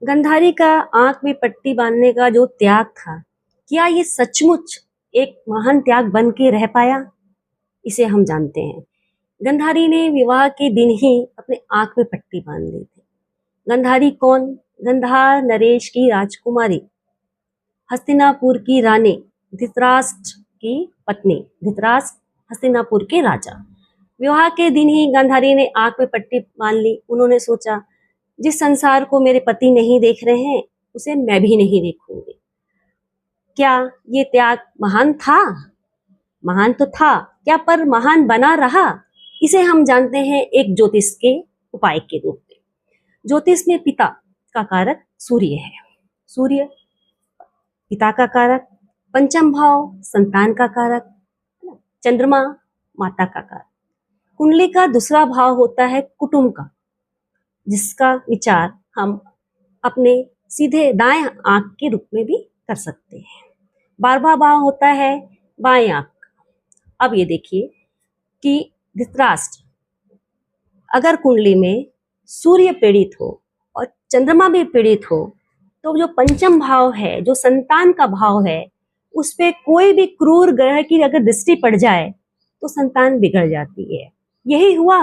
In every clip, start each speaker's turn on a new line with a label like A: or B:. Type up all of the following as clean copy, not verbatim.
A: गंधारी का आंख में पट्टी बांधने का जो त्याग था, क्या ये सचमुच एक महान त्याग बन के रह पाया? इसे हम जानते हैं। गंधारी ने विवाह के दिन ही अपने आंख में पट्टी बांध ली थी। गंधारी कौन? गंधार नरेश की राजकुमारी, हस्तिनापुर की रानी, धृतराष्ट्र की पत्नी, धृतराष्ट्र हस्तिनापुर के राजा। विवाह के दिन ही गंधारी ने आंख में पट्टी बांध ली। उन्होंने सोचा, जिस संसार को मेरे पति नहीं देख रहे हैं उसे मैं भी नहीं देखूंगी। क्या ये त्याग महान था? महान तो था, क्या पर महान बना रहा? इसे हम जानते हैं एक ज्योतिष के उपाय के रूप में। ज्योतिष में पिता का कारक सूर्य है। सूर्य पिता का कारक, पंचम भाव संतान का कारक, चंद्रमा माता का कारक। कुंडली का दूसरा भाव होता है कुटुंब का, जिसका विचार हम अपने सीधे दाएं आंख के रूप में भी कर सकते हैं। 12वां भाव होता है बाएं आंख। अब ये देखिए कि धृतराष्ट्र अगर कुंडली में सूर्य पीड़ित हो और चंद्रमा भी पीड़ित हो, तो जो पंचम भाव है, जो संतान का भाव है, उस पे कोई भी क्रूर ग्रह की अगर दृष्टि पड़ जाए तो संतान बिगड़ जाती है। यही हुआ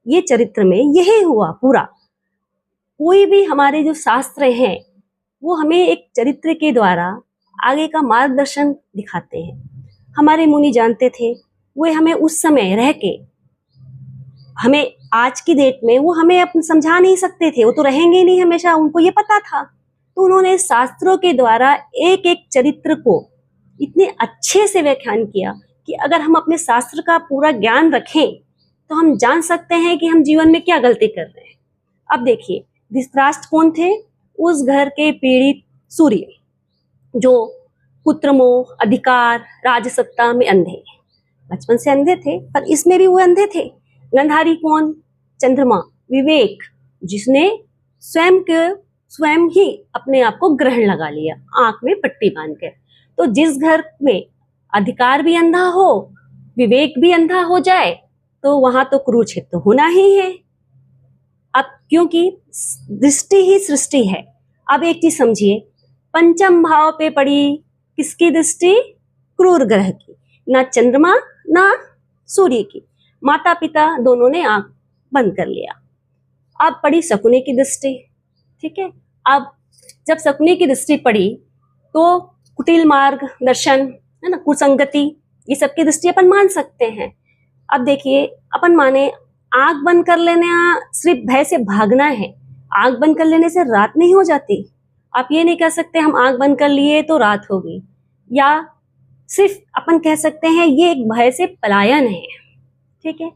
A: ये चरित्र में, यही हुआ पूरा। कोई भी हमारे जो शास्त्र हैं वो हमें एक चरित्र के द्वारा आगे का मार्गदर्शन दिखाते हैं। हमारे मुनि जानते थे, वो हमें उस समय रह के हमें आज की डेट में वो हमें अपन समझा नहीं सकते थे, वो तो रहेंगे नहीं हमेशा, उनको ये पता था। तो उन्होंने शास्त्रों के द्वारा एक एक चरित्र को इतने अच्छे से व्याख्यान किया कि अगर हम अपने शास्त्र का पूरा ज्ञान रखें तो हम जान सकते हैं कि हम जीवन में क्या गलती कर रहे हैं। अब देखिए, धृतराष्ट्र कौन थे? उस घर के पीड़ित सूर्य, जो पुत्रमोह, अधिकार, राजसत्ता में अंधे, बचपन से अंधे थे, पर इसमें भी वो अंधे थे। गंधारी कौन? चंद्रमा, विवेक, जिसने स्वयं ही अपने आप को ग्रहण लगा लिया आंख में पट्टी बांध कर। तो जिस घर में अधिकार भी अंधा हो, विवेक भी अंधा हो जाए, तो वहां तो कुरुक्षेत्र होना ही है। अब क्योंकि दृष्टि ही सृष्टि है। अब एक चीज समझिए, पंचम भाव पे पड़ी किसकी दृष्टि? क्रूर ग्रह की, ना चंद्रमा ना सूर्य की। माता पिता दोनों ने आंख बंद कर लिया। अब पड़ी शकुनी की दृष्टि, ठीक है। अब जब शकुनी की दृष्टि पड़ी तो कुटिल मार्ग दर्शन, है ना, कुसंगति, ये सबकी दृष्टि अपन मान सकते हैं। अब देखिए, अपन माने आंख बंद कर लेना सिर्फ भय से भागना है। आंख बंद कर लेने से रात नहीं हो जाती। आप ये नहीं कह सकते हम आंख बंद कर लिए तो रात हो गई, या सिर्फ अपन कह सकते हैं ये एक भय से पलायन है, ठीक है।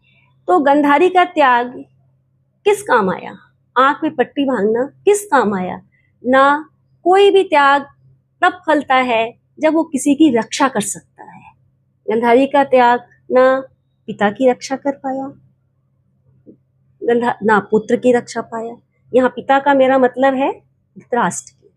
A: तो गंधारी का त्याग किस काम आया? आंख में पट्टी बांधना किस काम आया? ना कोई भी त्याग तब फलता है जब वो किसी की रक्षा कर सकता है। गंधारी का त्याग ना पिता की रक्षा कर पाया, ना पुत्र की रक्षा पाया। यहाँ पिता का मेरा मतलब है धृतराष्ट्र की,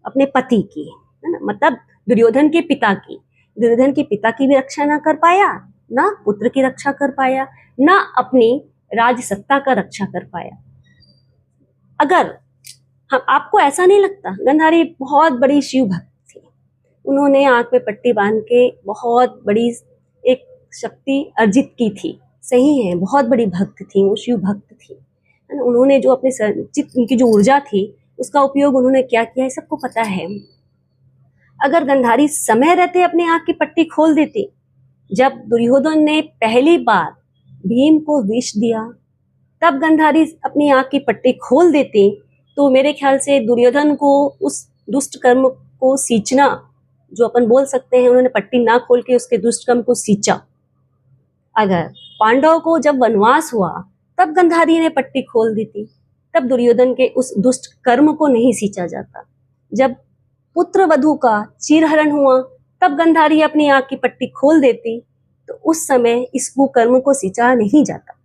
A: अपने पति की, है ना, मतलब दुर्योधन के पिता की। दुर्योधन के पिता की भी रक्षा ना कर पाया, ना पुत्र की रक्षा कर पाया, ना अपनी राजसत्ता का रक्षा कर पाया। अगर हम, आपको ऐसा नहीं लगता गंधारी बहुत बड़ी शिव भक्त थी? उन्होंने आंख में पट्टी बांध के बहुत बड़ी एक शक्ति अर्जित की थी। सही है, बहुत बड़ी भक्त थी वो, शिव भक्त थी, है ना। उन्होंने जो अपने चित्त, उनकी जो ऊर्जा थी, उसका उपयोग उन्होंने क्या किया है सबको पता है। अगर गंधारी समय रहते अपनी आंख की पट्टी खोल देती, जब दुर्योधन ने पहली बार भीम को विष दिया, तब गंधारी अपनी आंख की पट्टी खोल देती, तो मेरे ख्याल से दुर्योधन को उस दुष्ट कर्म को सींचना, जो अपन बोल सकते हैं उन्होंने पट्टी ना खोल के उसके दुष्ट कर्म को सींचा। अगर पांडव को जब वनवास हुआ तब गंधारी ने पट्टी खोल दी थी, तब दुर्योधन के उस दुष्ट कर्म को नहीं सींचा जाता। जब पुत्र वधू का चीरहरण हुआ तब गंधारी अपनी आंख की पट्टी खोल देती, तो उस समय इस कुकर्म को सींचा नहीं जाता।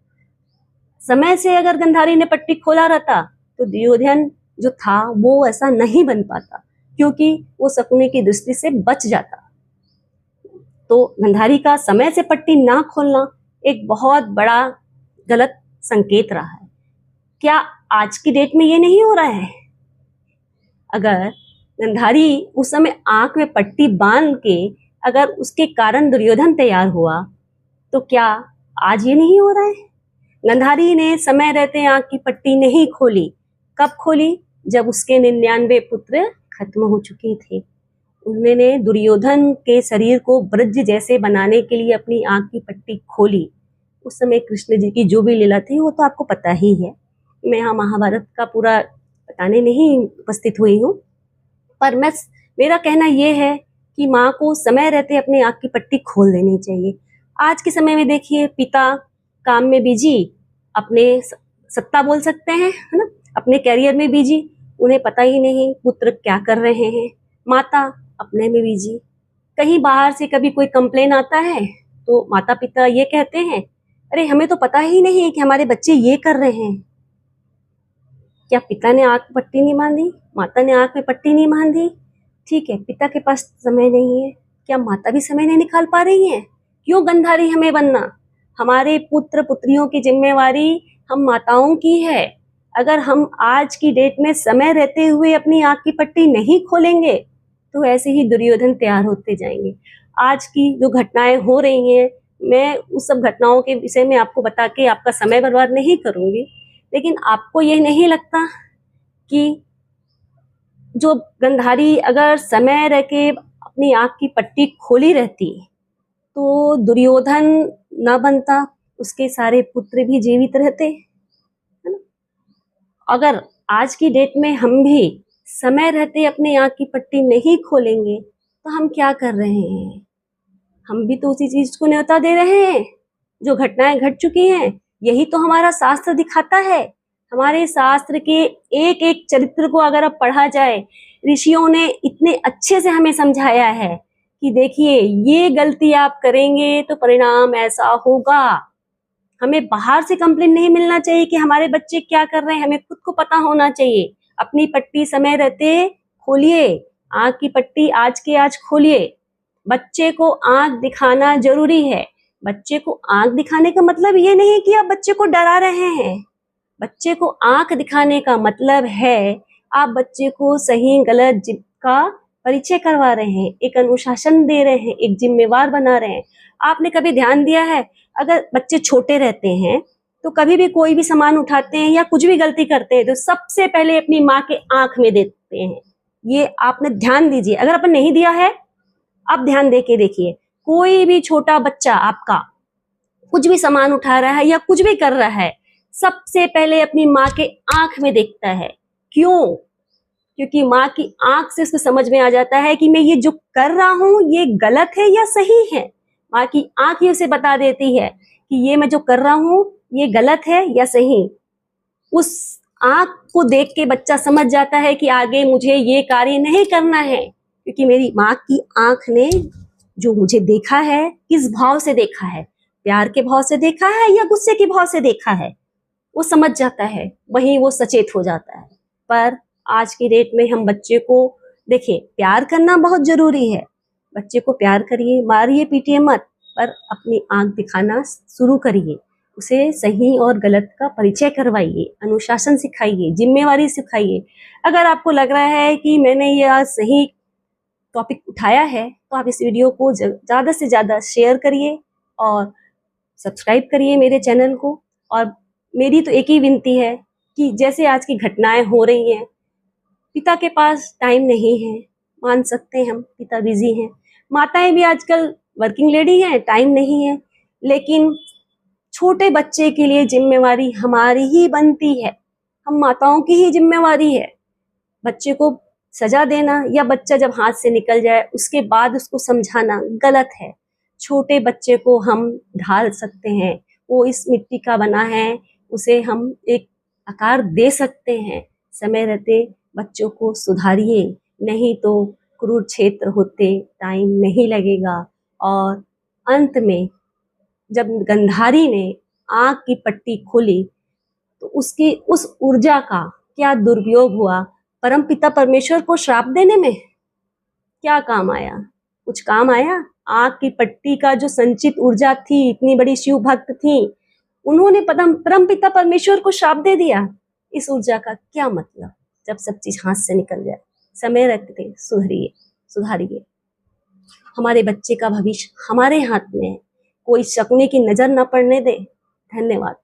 A: समय से अगर गंधारी ने पट्टी खोला रहता तो दुर्योधन जो था वो ऐसा नहीं बन पाता, क्योंकि वो शकुनी की दृष्टि से बच जाता। तो गंधारी का समय से पट्टी ना खोलना एक बहुत बड़ा गलत संकेत रहा है। क्या आज की डेट में ये नहीं हो रहा है? अगर गंधारी उस समय आंख में पट्टी बांध के अगर उसके कारण दुर्योधन तैयार हुआ, तो क्या आज ये नहीं हो रहा है? गंधारी ने समय रहते आंख की पट्टी नहीं खोली। कब खोली? जब उसके 99 पुत्र खत्म हो चुके थे। उन्होंने दुर्योधन के शरीर को ब्रज जैसे बनाने के लिए अपनी आंख की पट्टी खोली। उस समय कृष्ण जी की जो भी लीला थी वो तो आपको पता ही है। मैं यहाँ महाभारत का पूरा बताने नहीं उपस्थित हुई हूँ, पर मेरा कहना ये है कि माँ को समय रहते अपनी आंख की पट्टी खोल देनी चाहिए। आज के समय में देखिए, पिता काम में बिजी, अपने सत्ता बोल सकते हैं, है ना, अपने कैरियर में बिजी, उन्हें पता ही नहीं पुत्र क्या कर रहे हैं। माता अपने में बिजी। कहीं बाहर से कभी कोई कंप्लेन आता है तो माता पिता ये कहते हैं, अरे हमें तो पता ही नहीं कि हमारे बच्चे ये कर रहे हैं। क्या पिता ने आंख पट्टी नहीं बांधी? माता ने आंख में पट्टी नहीं बांधी? ठीक है, पिता के पास समय नहीं है, क्या माता भी समय नहीं निकाल पा रही है? क्यों गंधारी हमें बनना? हमारे पुत्र पुत्रियों की जिम्मेवारी हम माताओं की है। अगर हम आज की डेट में समय रहते हुए अपनी आंख की पट्टी नहीं खोलेंगे तो ऐसे ही दुर्योधन तैयार होते जाएंगे। आज की जो घटनाएं हो रही हैं, मैं उस सब घटनाओं के विषय में आपको बता के आपका समय बर्बाद नहीं करूंगी, लेकिन आपको ये नहीं लगता कि जो गंधारी अगर समय रह के अपनी आंख की पट्टी खोली रहती तो दुर्योधन न बनता, उसके सारे पुत्र भी जीवित रहते, है ना? अगर आज की डेट में हम भी समय रहते अपनी आंख की पट्टी नहीं खोलेंगे तो हम क्या कर रहे हैं? हम भी तो उसी चीज को न्योता दे रहे हैं। जो घटनाएं घट चुकी हैं, यही तो हमारा शास्त्र दिखाता है। हमारे शास्त्र के एक एक चरित्र को अगर अब पढ़ा जाए, ऋषियों ने इतने अच्छे से हमें समझाया है कि देखिए, ये गलती आप करेंगे तो परिणाम ऐसा होगा। हमें बाहर से कंप्लेन नहीं मिलना चाहिए कि हमारे बच्चे क्या कर रहे हैं, हमें खुद को पता होना चाहिए। अपनी पट्टी समय रहते खोलिए, आंख की पट्टी आज के आज खोलिए। बच्चे को आंख दिखाना जरूरी है। बच्चे को आंख दिखाने का मतलब ये नहीं कि आप बच्चे को डरा रहे हैं। बच्चे को आंख दिखाने का मतलब है आप बच्चे को सही गलत का परिचय करवा रहे हैं, एक अनुशासन दे रहे हैं, एक जिम्मेवार बना रहे हैं। आपने कभी ध्यान दिया है, अगर बच्चे छोटे रहते हैं तो कभी भी कोई भी सामान उठाते हैं या कुछ भी गलती करते हैं तो सबसे पहले अपनी माँ के आंख में देते हैं। ये आपने ध्यान दीजिए, अगर अपन नहीं दिया है आप ध्यान दे के देखिए। कोई भी छोटा बच्चा आपका कुछ भी सामान उठा रहा है या कुछ भी कर रहा है, सबसे पहले अपनी माँ के आंख में देखता है। क्यों? क्योंकि माँ की आंख से उसको समझ में आ जाता है कि मैं ये जो कर रहा हूं ये गलत है या सही है। माँ की आंख ही उसे बता देती है कि ये मैं जो कर रहा हूं ये गलत है या सही। उस आंख को देख के बच्चा समझ जाता है कि आगे मुझे ये कार्य नहीं करना है, क्योंकि मेरी माँ की आंख ने जो मुझे देखा है, किस भाव से देखा है, प्यार के भाव से देखा है या गुस्से के भाव से देखा है, वो समझ जाता है, वहीं वो सचेत हो जाता है। पर आज की डेट में हम बच्चे को देखिए, प्यार करना बहुत जरूरी है। बच्चे को प्यार करिए, मारिए पीटिए मत, पर अपनी आंख दिखाना शुरू करिए। उसे सही और गलत का परिचय करवाइए, अनुशासन सिखाइए, जिम्मेवारी सिखाइए। अगर आपको लग रहा है कि मैंने यह सही टॉपिक उठाया है तो आप इस वीडियो को ज़्यादा से ज़्यादा शेयर करिए और सब्सक्राइब करिए मेरे चैनल को। और मेरी तो एक ही विनती है कि जैसे आज की घटनाएं हो रही हैं, पिता के पास टाइम नहीं है, मान सकते हैं हम, पिता बिजी हैं, माताएं भी आजकल वर्किंग लेडी हैं, टाइम नहीं है, लेकिन छोटे बच्चे के लिए जिम्मेवारी हमारी ही बनती है, हम माताओं की ही जिम्मेवारी है। बच्चे को सजा देना या बच्चा जब हाथ से निकल जाए उसके बाद उसको समझाना गलत है। छोटे बच्चे को हम ढाल सकते हैं, वो इस मिट्टी का बना है, उसे हम एक आकार दे सकते हैं। समय रहते बच्चों को सुधारिए, नहीं तो कुरुक्षेत्र होते टाइम नहीं लगेगा। और अंत में जब गंधारी ने आंख की पट्टी खोली तो उसकी उस ऊर्जा का क्या दुरुपयोग हुआ। परमपिता परमेश्वर को श्राप देने में क्या काम आया? कुछ काम आया? आंख की पट्टी का जो संचित ऊर्जा थी, इतनी बड़ी शिव भक्त थी, उन्होंने परमपिता परमेश्वर को श्राप दे दिया। इस ऊर्जा का क्या मतलब जब सब चीज हाथ से निकल जाए? समय रखते सुधरिए, सुधारिए। हमारे बच्चे का भविष्य हमारे हाथ में है, कोई शकुनी की नजर न पड़ने दे। धन्यवाद।